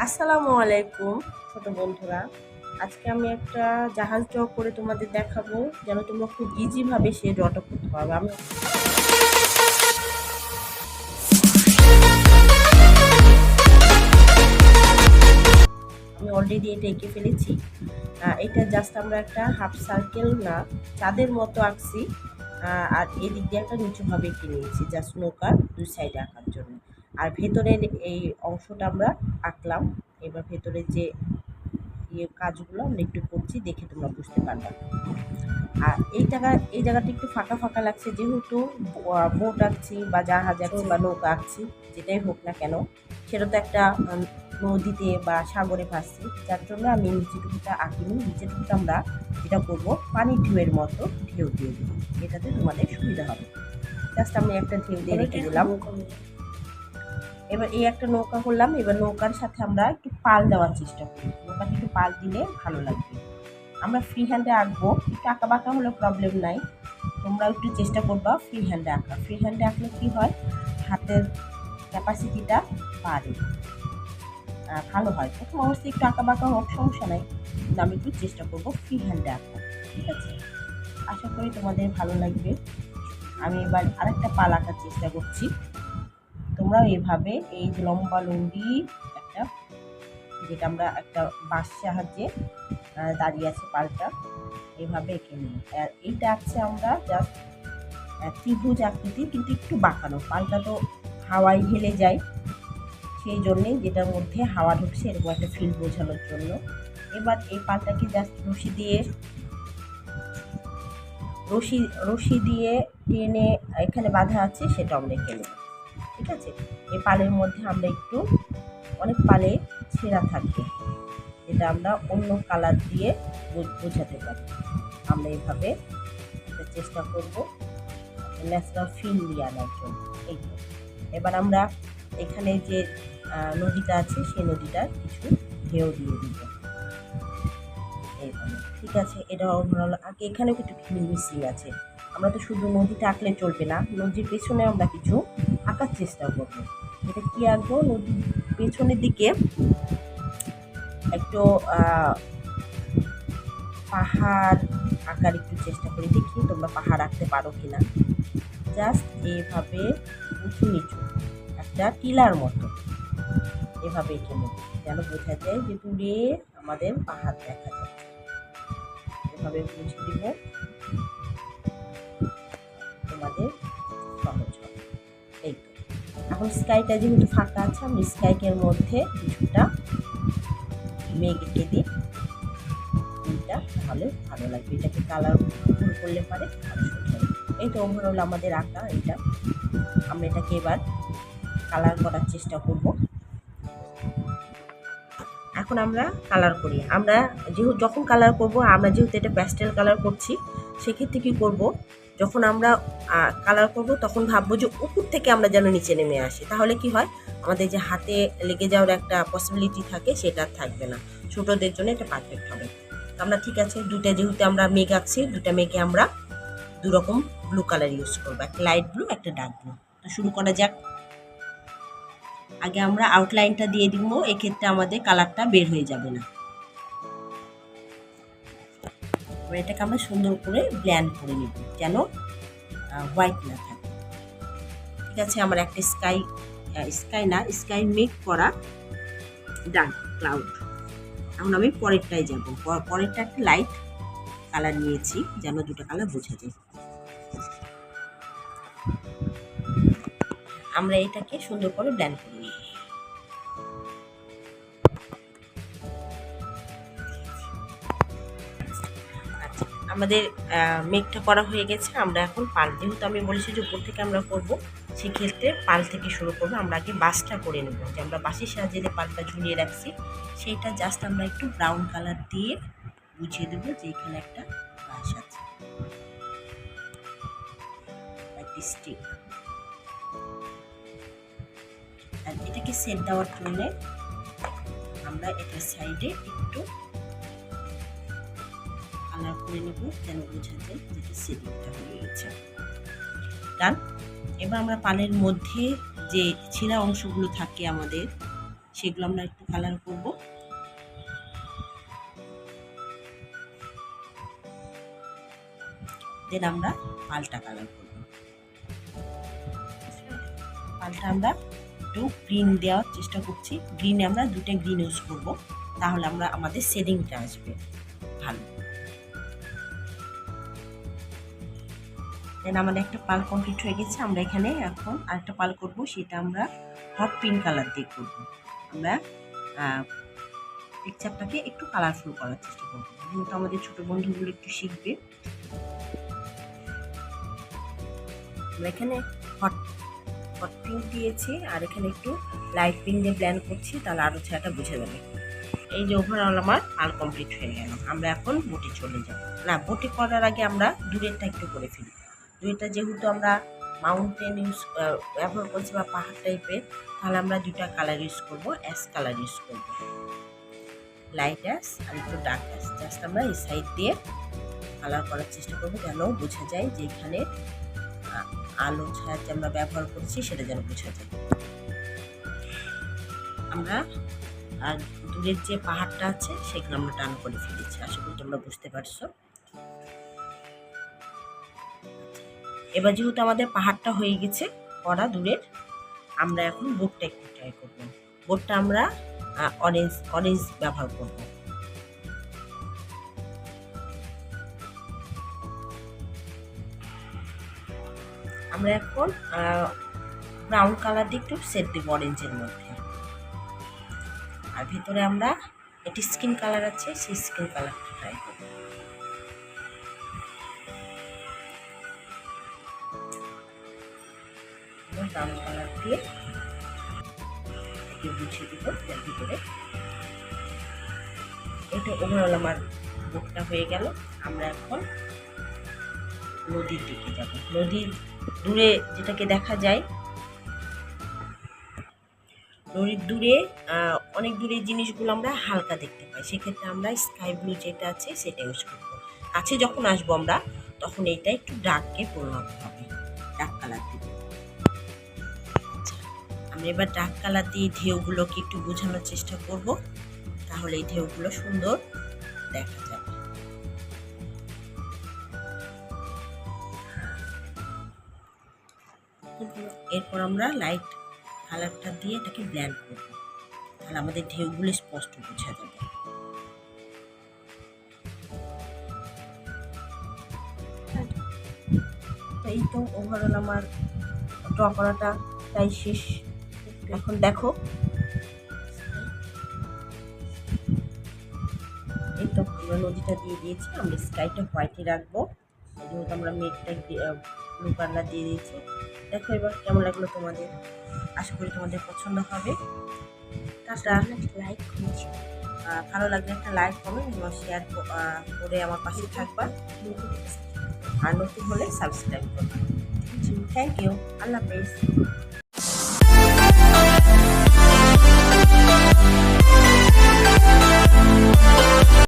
আসসালামু আলাইকুম ছোট বন্ধুরা। আজকে আমি একটা জাহাজ ড্র করে তোমাদের দেখাবো, যেন তোমরা খুব ইজি ভাবে সেই ড্রটা করতে পারবে। আমি অলরেডি এটা এঁকে ফেলেছি। এটা জাস্ট আমরা একটা হাফ সার্কেল না, চাঁদের মতো আঁকছি। আর এদিক দিয়ে একটা নিচুভাবে এঁকে নিয়েছি, জাস্ট নৌকার দুই সাইডে আঁকার জন্য। আর ভেতরের এই অংশটা আমরা আঁকলাম। এবার ভেতরের যে কাজগুলো আমরা একটু করছি, দেখে তোমরা বুঝতে পারবে। আর এই জায়গাটা একটু ফাঁকা ফাঁকা লাগছে, যেহেতু বোট আঁকছি বা জাহাজ আঁকছি বা নৌকা আঁকছি, যেটাই হোক না কেন, সেটা তো একটা নদীতে বা সাগরে ভাসছি, যার জন্য আমি নিচেটুকুটা আঁকিনি। নিচেটুকুটা আমরা যেটা করবো, পানির ঢেউয়ের মতো ঢেউ দিয়ে দেবো, এটাতে তোমাদের সুবিধা হবে। জাস্ট আমি একটা ঢেউ দিয়ে রেখে দিলাম। এবার এই একটা নৌকা করলাম। এবার নৌকার সাথে আমরা একটু পাল দেওয়ার চেষ্টা করি, নৌকাতে একটু পাল দিলে ভালো লাগবে। আমরা ফ্রি হ্যান্ডে আঁকবো, একটু আঁকা বাঁকা হলে প্রবলেম নাই, তোমরা একটু চেষ্টা করবা ফ্রি হ্যান্ডে আঁকা। ফ্রি হ্যান্ডে আঁকলে কী হয়, হাতের ক্যাপাসিটিটা বাড়ে, ভালো হয়। প্রথম অবস্থায় একটু আঁকা বাঁকা হোক, সমস্যা নাই, কিন্তু আমি একটু চেষ্টা করবো ফ্রি হ্যান্ডে আঁকা। ঠিক আছে, আশা করি তোমাদের ভালো লাগবে। আমি এবার আরেকটা পাল আঁকার চেষ্টা করছি। তোমরাও এভাবে এই যে লম্বা লম্বি একটা, যেটা আমরা একটা বাঁশ সাহায্যে দাঁড়িয়ে আছে পালটা, এভাবে এঁকে নিই। আর এইটা আছে আমরা জাস্ট ত্রিভুজ আকৃতি, কিন্তু একটু বাঁকানো। পালটা তো হাওয়ায় হেলে যায়, সেই জন্যে যেটার মধ্যে হাওয়া ঢুকছে এরকম একটা ফিল বোঝানোর জন্য। এবার এই পালটাকে জাস্ট রশি দিয়ে টেনে এখানে বাঁধা আছে, সেটা আমরা এঁকে নেব। ঠিক আছে, এই পালের মধ্যে আমরা একটু, অনেক পালে ছেঁড়া থাকবে, যেটা আমরা অন্য কালার দিয়ে বোঝাতে পারি। আমরা এভাবে চেষ্টা করব ন্যাচারাল ফিল নিয়ে আনার জন্য। এই তো, এবার আমরা এখানে যে নদীটা আছে, সেই নদীটার কিছু ঢেউ দিয়ে দিব এইভাবে। ঠিক আছে, এটা ওভারঅল আগে এখানেও কিছু মিসিং আছে। আমরা তো শুধু নদীটা আঁকলে চলবে না, নদীর পেছনে আমরা কিছু আঁকার চেষ্টা করব। এটা কি আঁকবো, নদীর পেছনের দিকে একটু পাহাড় আঁকার একটু চেষ্টা করি, দেখি তোমরা পাহাড় আঁকতে পারো কিনা। জাস্ট এইভাবে উঁচু নিচু একটা টিলার মতো এভাবে এঁকে নেব, যেন বোঝা যায় যে দূরে আমাদের পাহাড় দেখা যাচ্ছে। এভাবে বুঝে দিব, তোমাদের সহজ হবে। এই তো, এখন স্কাইটা যেহেতু ফাঁকা আছে, আমি স্কাইকের মধ্যে কিছুটা মেঘ এঁকে দিই, তাহলে ভালো লাগবে। এটাকে কালার করলে পারে ভালো সুন্দর। এই তো ওভারঅল আমাদের আঁকা এটা। আমরা এটাকে এবার কালার করার চেষ্টা করব। এখন আমরা কালার করি। আমরা যখন কালার করব, আমরা যেহেতু এটা প্যাস্টেল কালার করছি, সেক্ষেত্রে কী করব, যখন আমরা কালার করব তখন ভাববো যে উপর থেকে আমরা যেন নিচে নেমে আসি, তাহলে কি হয়, আমাদের যে হাতে লেগে যাওয়ার একটা পসিবিলিটি থাকে, সেটা থাকবে না। ছোটোদের জন্য এটা পারফেক্ট হবে। আমরা ঠিক আছে, দুটা যেহেতু আমরা মেঘ আঁকছি, দুটা মেঘে আমরা দুরকম ব্লু কালার ইউজ করবো, একটা লাইট ব্লু, একটা ডার্ক ব্লু। তো শুরু করা যাক। আগে আমরা আউটলাইনটা দিয়ে দিব, এক্ষেত্রে আমাদের কালারটা বের হয়ে যাবে না। এটাকে আমরা সুন্দর করে ব্ল্যান্ড করে নেব, যেন হোয়াইট না থাকে। ঠিক আছে, আমার একটা স্কাই মেক করা ডান ক্লাউড। এখন আমি পরেরটায় যাব। পরেরটা একটা লাইট কালার নিয়েছি, যেন দুটো কালার বোঝা যায়। আমরা এটাকে সুন্দর করে ব্ল্যান্ড করে নেব। আমাদের মেঘটা করা হয়ে গেছে। আমরা এখন পাল, যেহেতু আমি বলেছি যে উপর থেকে আমরা করব, সেক্ষেত্রে পাল থেকে শুরু করবো। আমরা আগে বাসটা করে নেব, যে আমরা বাসের সাহায্যে যে পালটা ঝুলিয়ে রাখছি, সেইটা জাস্ট আমরা একটু ব্রাউন কালার দিয়ে বুঝিয়ে দেবো যে এখানে একটা বাস আছে, একটা স্টিক। আর এটাকে সেট দেওয়ার জন্যে আমরা এটার সাইডে একটু কালার করে নেব, যেন বোঝা যায় যেটা সেটিংটা হয়ে গেছে। ডান। এবার আমরা পালের মধ্যে যে ছেঁড়া অংশগুলো থাকে আমাদের, সেগুলো আমরা একটু কালার করব। দেন আমরা পালটা কালার করব। পালটা আমরা একটু গ্রিন দেওয়ার চেষ্টা করছি। গ্রিনে আমরা 2টা গ্রিন ইউজ করব, তাহলে আমরা আমাদের শেডিংটা আসবে ভালো। দেন আমাদের একটা পাল কমপ্লিট হয়ে গেছে। আমরা এখানে এখন আরেকটা পাল করব, সেটা আমরা হট পিঙ্ক কালার দিয়ে করব। আমরা পিকচারটাকে একটু কালারফুল করার চেষ্টা করব, যেহেতু আমাদের ছোট বন্ধুগুলো একটু শিখবে। আমরা এখানে হট পিঙ্ক দিয়েছি, আর এখানে একটু লাইট পিঙ্ক দিয়ে ব্ল্যান্ড করছি, তাহলে আরও ছায়াটা বুঝে যাবে। এই যে ওভারঅল আমার পাল কমপ্লিট হয়ে গেল। আমরা এখন বটি চলে যাব। না, বটি করার আগে আমরা দূরেরটা একটু করে ফেলি। দূরেরটা যেহেতু আমরা মাউন্টেন ব্যবহার করছি বা পাহাড় টাইপের, তাহলে আমরা 2টা কালার ইউজ করব। অ্যাশ কালার ইউজ করব, লাইট অ্যাশ আর একটু ডার্ক অ্যাশ। জাস্ট আমরা এই সাইড দিয়ে কালার করার চেষ্টা করব, যেন বোঝা যায় যে এখানে আলো ছায়া যে আমরা ব্যবহার করছি সেটা যেন বোঝা যায়। আমরা আর দূরের যে পাহাড়টা আছে সেগুলো আমরা টান করে ফেলেছি। আশা করি তোমরা বুঝতে পারছো। এবার যেহেতু আমাদের পাহাড়টা হয়ে গেছে করা দূরের, আমরা এখন বোর্ডটা একটু ট্রাই করব। বোর্ডটা আমরা অরেঞ্জ ব্যবহার করব। আমরা এখন ব্রাউন কালার দিয়ে একটু সেট দেব অরেঞ্জের মধ্যে। আর ভিতরে আমরা একটি স্কিন কালার আছে, সেই স্কিন কালারটা ট্রাই করব। ব্রাউন কালার দিয়ে একটু বুঝিয়ে দিব এর ভিতরে। এটা ওভারঅল আমার বুকটা হয়ে গেল। আমরা এখন নদীর দিকে যাব। নদীর দূরে যেটাকে দেখা যায়, নদীর দূরে অনেক দূরে জিনিসগুলো আমরা হালকা দেখতে পাই, সেক্ষেত্রে আমরা স্কাই ব্লু যেটা আছে সেটা ইউজ করবো। কাছে যখন আসবো আমরা, তখন এইটা একটু ডার্কে পরিণত হবে, ডার্ক কালার দিব। আমরা এবার ডার্ক কালার দিয়ে ঢেউগুলোকে একটু বোঝানোর চেষ্টা করব, তাহলে এই ঢেউগুলো সুন্দর দেখা যাবে। এরপর আমরা লাইট কালারটা দিয়ে এটাকে ব্ল্যান্ড করব, তাহলে আমাদের ঢেউগুলো স্পষ্ট বোঝা যাবে। এই তো ওভারঅল আমার ড্র করাটা প্রায় শেষ। এখন দেখো, এই তো আমরা নদীটা দিয়ে দিয়েছি। আমরা স্কাইটা হোয়াইটে রাখবো, যেহেতু আমরা মেঘটা ব্লু কালার দিয়ে দিয়েছি। দেখো এবার কেমন লাগলো তোমাদের। আশা করি তোমাদের পছন্দ হবে। টাটা। লাইক করছি, ভালো লাগলে একটা লাইক করবেন এবং শেয়ার করে আমার পাশে থাকবা, আর নতুন হলে সাবস্ক্রাইব করবেন। Thank you. আল্লাহ হাফেজ।